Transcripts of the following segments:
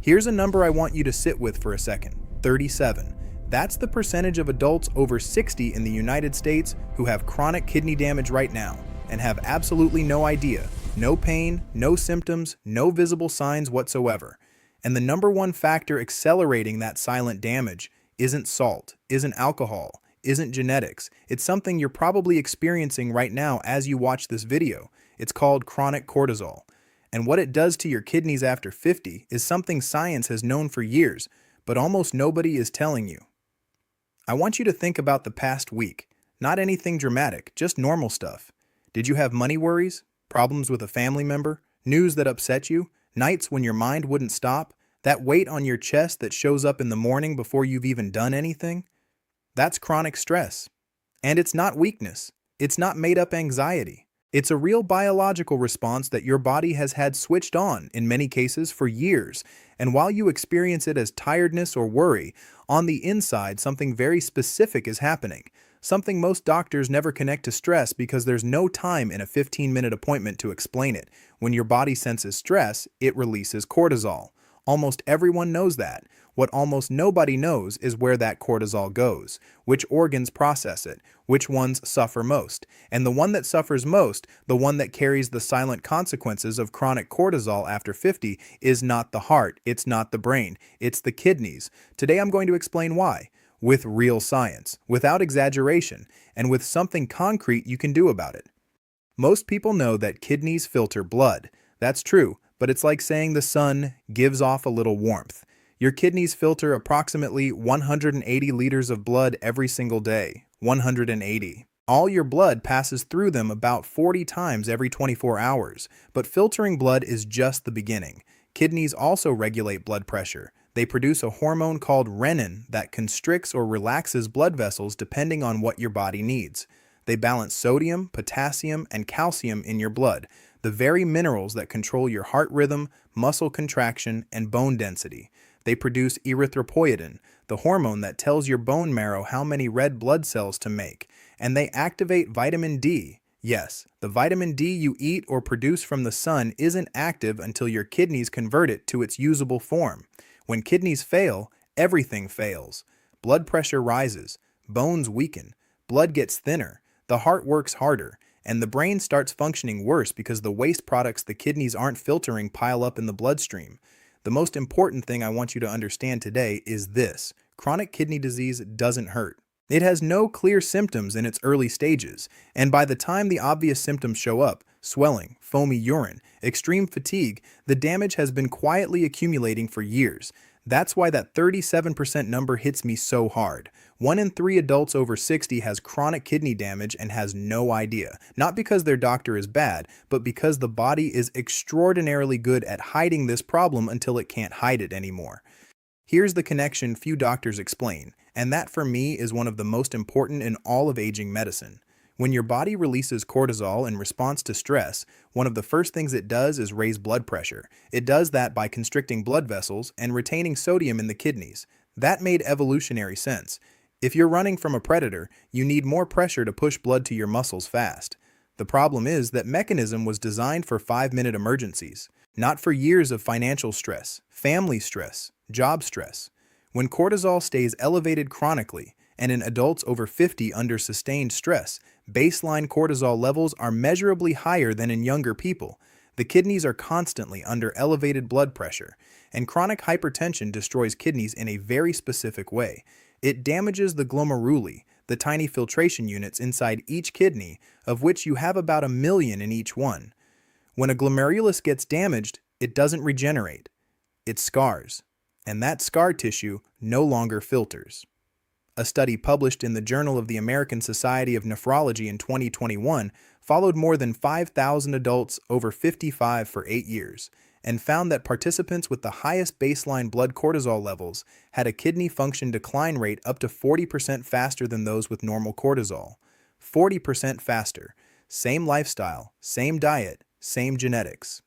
Here's a number I want you to sit with for a second: 37. That's the percentage of adults over 60 in the United States who have chronic kidney damage right now and have absolutely no idea, no pain, no symptoms, no visible signs whatsoever. And the number one factor accelerating that silent damage isn't salt, isn't alcohol, isn't genetics. It's something you're probably experiencing right now as you watch this video. It's called chronic cortisol. And what it does to your kidneys after 50 is something science has known for years, but almost nobody is telling you. I want you to think about the past week. Not anything dramatic, just normal stuff. Did you have money worries? Problems with a family member? News that upset you? Nights when your mind wouldn't stop? That weight on your chest that shows up in the morning before you've even done anything? That's chronic stress. And it's not weakness. It's not made-up anxiety. It's a real biological response that your body has had switched on, in many cases, for years. And while you experience it as tiredness or worry, on the inside something very specific is happening. Something most doctors never connect to stress because there's no time in a 15-minute appointment to explain it. When your body senses stress, it releases cortisol. Almost everyone knows that. What almost nobody knows is where that cortisol goes, which organs process it, which ones suffer most. And the one that suffers most, the one that carries the silent consequences of chronic cortisol after 50, is not the heart, it's not the brain, it's the kidneys. Today I'm going to explain why, with real science, without exaggeration, and with something concrete you can do about it. Most people know that kidneys filter blood. That's true, but it's like saying the sun gives off a little warmth. Your kidneys filter approximately 180 liters of blood every single day. 180. All your blood passes through them about 40 times every 24 hours, but filtering blood is just the beginning. Kidneys also regulate blood pressure. They produce a hormone called renin that constricts or relaxes blood vessels depending on what your body needs. They balance sodium, potassium, and calcium in your blood, the very minerals that control your heart rhythm, muscle contraction, and bone density. They produce erythropoietin, the hormone that tells your bone marrow how many red blood cells to make. And they activate vitamin D. Yes, the vitamin D you eat or produce from the sun isn't active until your kidneys convert it to its usable form. When kidneys fail, everything fails. Blood pressure rises, bones weaken, blood gets thinner, the heart works harder, and the brain starts functioning worse because the waste products the kidneys aren't filtering pile up in the bloodstream. The most important thing I want you to understand today is this: chronic kidney disease doesn't hurt. It has no clear symptoms in its early stages, and by the time the obvious symptoms show up, swelling, foamy urine, extreme fatigue, the damage has been quietly accumulating for years. That's why that 37% number hits me so hard. 1 in 3 adults over 60 has chronic kidney damage and has no idea. Not because their doctor is bad, but because the body is extraordinarily good at hiding this problem until it can't hide it anymore. Here's the connection few doctors explain, and that for me is one of the most important in all of aging medicine. When your body releases cortisol in response to stress, one of the first things it does is raise blood pressure. It does that by constricting blood vessels and retaining sodium in the kidneys. That made evolutionary sense. If you're running from a predator, you need more pressure to push blood to your muscles fast. The problem is that mechanism was designed for 5-minute emergencies, not for years of financial stress, family stress, job stress. When cortisol stays elevated chronically, and in adults over 50 under sustained stress, baseline cortisol levels are measurably higher than in younger people. The kidneys are constantly under elevated blood pressure, and chronic hypertension destroys kidneys in a very specific way. It damages the glomeruli, the tiny filtration units inside each kidney, of which you have about 1 million in each one. When a glomerulus gets damaged, it doesn't regenerate. It scars, and that scar tissue no longer filters. A study published in the Journal of the American Society of Nephrology in 2021 followed more than 5,000 adults over 55 for 8 years and found that participants with the highest baseline blood cortisol levels had a kidney function decline rate up to 40% faster than those with normal cortisol. 40% faster. Same lifestyle, same diet, same genetics.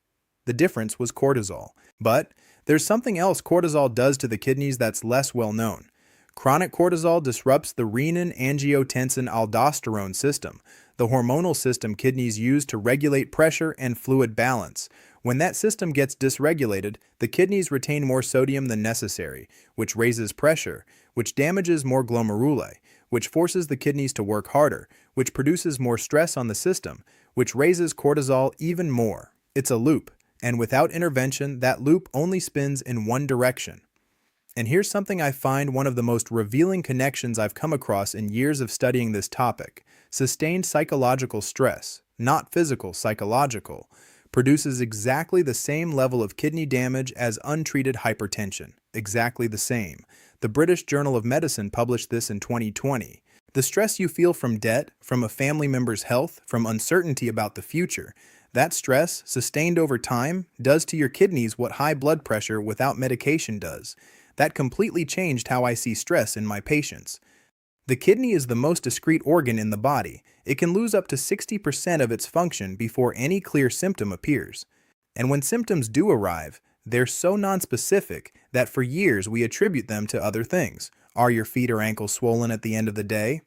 The difference was cortisol. But there's something else cortisol does to the kidneys that's less well known. Chronic cortisol disrupts the renin-angiotensin-aldosterone system, the hormonal system kidneys use to regulate pressure and fluid balance. When that system gets dysregulated, the kidneys retain more sodium than necessary, which raises pressure, which damages more glomeruli, which forces the kidneys to work harder, which produces more stress on the system, which raises cortisol even more. It's a loop, and without intervention, that loop only spins in one direction. And here's something I find one of the most revealing connections I've come across in years of studying this topic. Sustained psychological stress, not physical, psychological, produces exactly the same level of kidney damage as untreated hypertension. Exactly the same. The British Journal of Medicine published this in 2020. The stress you feel from debt, from a family member's health, from uncertainty about the future, that stress, sustained over time, does to your kidneys what high blood pressure without medication does. That completely changed how I see stress in my patients. The kidney is the most discrete organ in the body. It can lose up to 60% of its function before any clear symptom appears. And when symptoms do arrive, they're so nonspecific that for years we attribute them to other things. Are your feet or ankles swollen at the end of the day?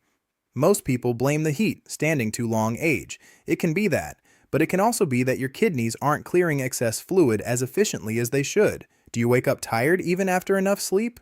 Most people blame the heat, standing too long, age. It can be that, but it can also be that your kidneys aren't clearing excess fluid as efficiently as they should. Do you wake up tired even after enough sleep?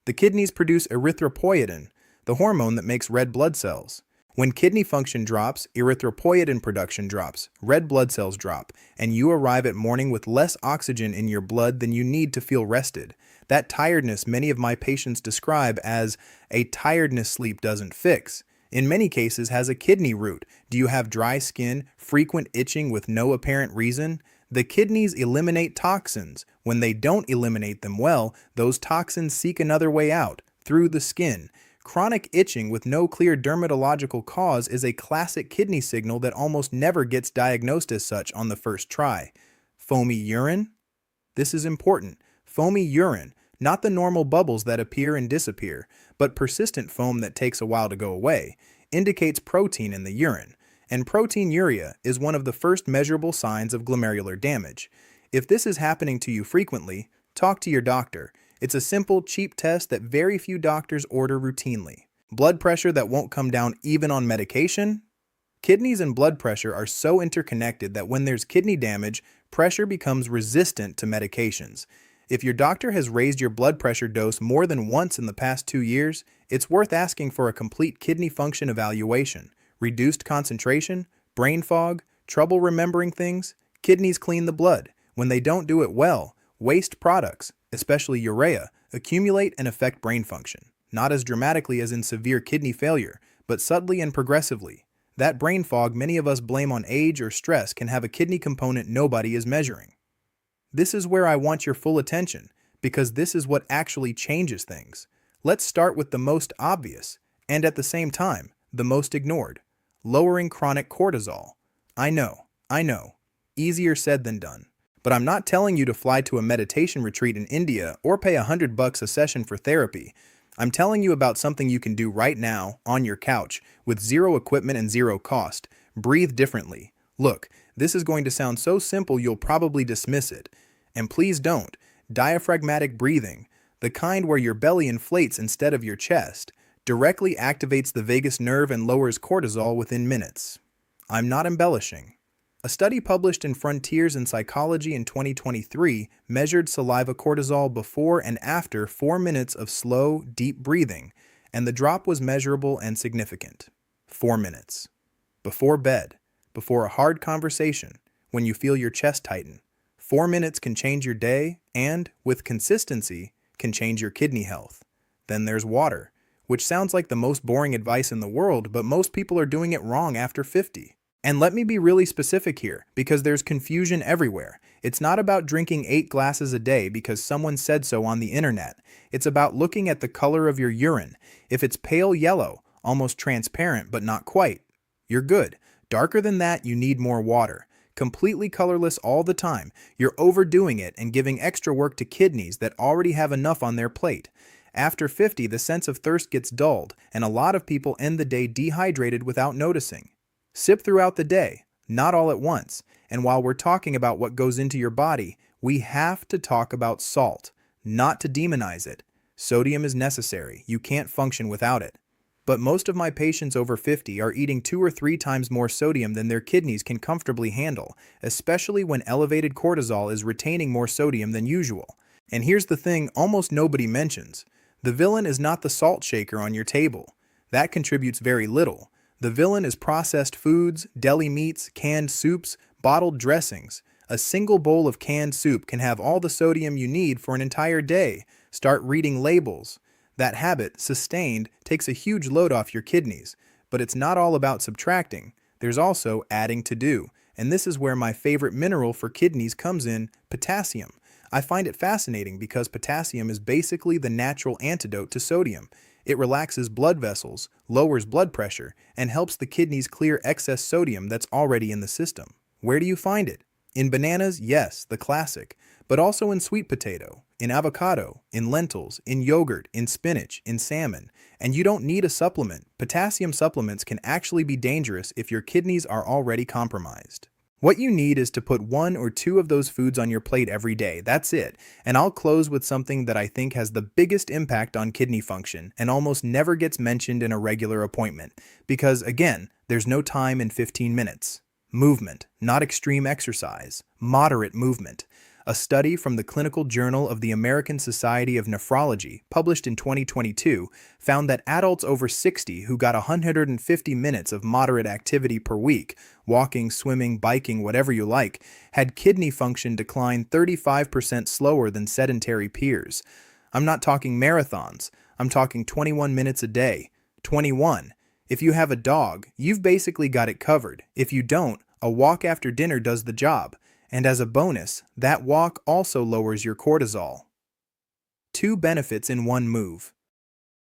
The kidneys produce erythropoietin, the hormone that makes red blood cells. When kidney function drops, erythropoietin production drops, red blood cells drop, and you arrive at morning with less oxygen in your blood than you need to feel rested. That tiredness many of my patients describe as a tiredness sleep doesn't fix. In many cases has a kidney root. Do you have dry skin, frequent itching with no apparent reason? The kidneys eliminate toxins. When they don't eliminate them well, those toxins seek another way out, through the skin. Chronic itching with no clear dermatological cause is a classic kidney signal that almost never gets diagnosed as such on the first try. Foamy urine? This is important. Foamy urine, not the normal bubbles that appear and disappear, but persistent foam that takes a while to go away, indicates protein in the urine. And proteinuria is one of the first measurable signs of glomerular damage. If this is happening to you frequently, talk to your doctor. It's a simple, cheap test that very few doctors order routinely. Blood pressure that won't come down even on medication? Kidneys and blood pressure are so interconnected that when there's kidney damage, pressure becomes resistant to medications. If your doctor has raised your blood pressure dose more than once in the past 2 years, it's worth asking for a complete kidney function evaluation. Reduced concentration, brain fog, trouble remembering things, kidneys clean the blood. When they don't do it well, waste products, especially urea, accumulate and affect brain function. Not as dramatically as in severe kidney failure, but subtly and progressively. That brain fog many of us blame on age or stress can have a kidney component nobody is measuring. This is where I want your full attention, because this is what actually changes things. Let's start with the most obvious, and at the same time, the most ignored. Lowering chronic cortisol. I know. Easier said than done. But I'm not telling you to fly to a meditation retreat in India or pay $100 a session for therapy. I'm telling you about something you can do right now, on your couch, with zero equipment and zero cost. Breathe differently. Look, this is going to sound so simple you'll probably dismiss it. And please don't. Diaphragmatic breathing, the kind where your belly inflates instead of your chest, directly activates the vagus nerve and lowers cortisol within minutes. I'm not embellishing. A study published in Frontiers in Psychology in 2023 measured saliva cortisol before and after 4 minutes of slow, deep breathing, and the drop was measurable and significant. 4 minutes. Before bed, before a hard conversation, when you feel your chest tighten. 4 minutes can change your day and, with consistency, can change your kidney health. Then there's water, which sounds like the most boring advice in the world, but most people are doing it wrong after 50. And let me be really specific here, because there's confusion everywhere. It's not about drinking 8 glasses a day because someone said so on the internet. It's about looking at the color of your urine. If it's pale yellow, almost transparent but not quite, you're good. Darker than that, you need more water. Completely colorless all the time, you're overdoing it and giving extra work to kidneys that already have enough on their plate. After 50, the sense of thirst gets dulled, and a lot of people end the day dehydrated without noticing. Sip throughout the day, not all at once. And while we're talking about what goes into your body, we have to talk about salt, not to demonize it. Sodium is necessary. You can't function without it. But most of my patients over 50 are eating 2 or 3 times more sodium than their kidneys can comfortably handle, especially when elevated cortisol is retaining more sodium than usual. And here's the thing almost nobody mentions. The villain is not the salt shaker on your table. That contributes very little. The villain is processed foods, deli meats, canned soups, bottled dressings. A single bowl of canned soup can have all the sodium you need for an entire day. Start reading labels. That habit, sustained, takes a huge load off your kidneys. But it's not all about subtracting. There's also adding to do. And this is where my favorite mineral for kidneys comes in, potassium. I find it fascinating because potassium is basically the natural antidote to sodium. It relaxes blood vessels, lowers blood pressure, and helps the kidneys clear excess sodium that's already in the system. Where do you find it? In bananas, yes, the classic, but also in sweet potato, in avocado, in lentils, in yogurt, in spinach, in salmon. And you don't need a supplement. Potassium supplements can actually be dangerous if your kidneys are already compromised. What you need is to put 1 or 2 of those foods on your plate every day. That's it. And I'll close with something that I think has the biggest impact on kidney function and almost never gets mentioned in a regular appointment. Because, again, there's no time in 15 minutes. Movement, not extreme exercise, moderate movement. A study from the Clinical Journal of the American Society of Nephrology, published in 2022, found that adults over 60 who got 150 minutes of moderate activity per week, walking, swimming, biking, whatever you like, had kidney function decline 35% slower than sedentary peers. I'm not talking marathons, I'm talking 21 minutes a day. 21. If you have a dog, you've basically got it covered. If you don't, a walk after dinner does the job. And as a bonus, that walk also lowers your cortisol. 2 benefits in one move.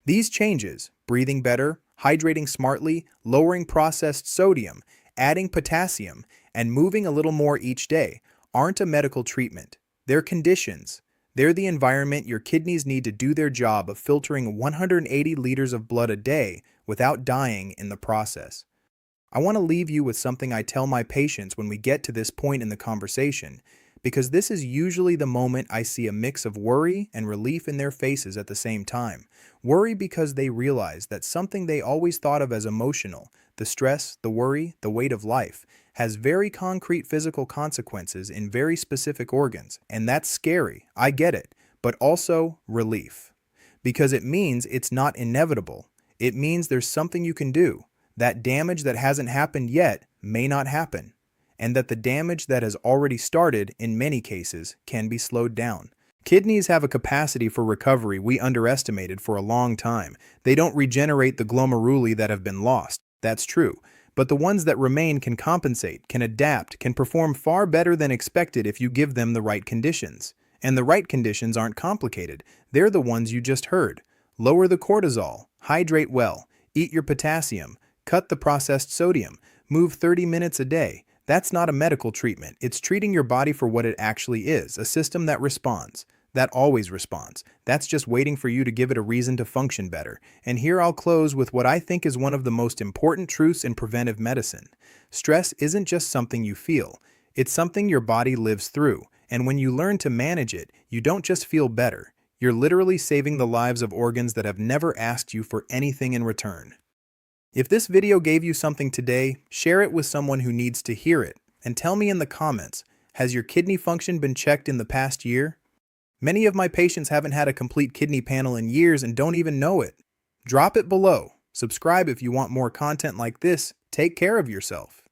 These changes, breathing better, hydrating smartly, lowering processed sodium, adding potassium, and moving a little more each day, aren't a medical treatment. They're conditions. They're the environment your kidneys need to do their job of filtering 180 liters of blood a day without dying in the process. I want to leave you with something I tell my patients when we get to this point in the conversation, because this is usually the moment I see a mix of worry and relief in their faces at the same time. Worry because they realize that something they always thought of as emotional, the stress, the worry, the weight of life, has very concrete physical consequences in very specific organs, and that's scary, I get it, but also relief. Because it means it's not inevitable. It means there's something you can do. That damage that hasn't happened yet may not happen, and that the damage that has already started, in many cases, can be slowed down. Kidneys have a capacity for recovery we underestimated for a long time. They don't regenerate the glomeruli that have been lost, that's true, but the ones that remain can compensate, can adapt, can perform far better than expected if you give them the right conditions. And the right conditions aren't complicated, they're the ones you just heard. Lower the cortisol, hydrate well, eat your potassium, cut the processed sodium, move 30 minutes a day. That's not a medical treatment. It's treating your body for what it actually is, a system that responds, that always responds. That's just waiting for you to give it a reason to function better. And here I'll close with what I think is one of the most important truths in preventive medicine. Stress isn't just something you feel. It's something your body lives through. And when you learn to manage it, you don't just feel better. You're literally saving the lives of organs that have never asked you for anything in return. If this video gave you something today, share it with someone who needs to hear it, and tell me in the comments, has your kidney function been checked in the past year? Many of my patients haven't had a complete kidney panel in years and don't even know it. Drop it below. Subscribe if you want more content like this. Take care of yourself.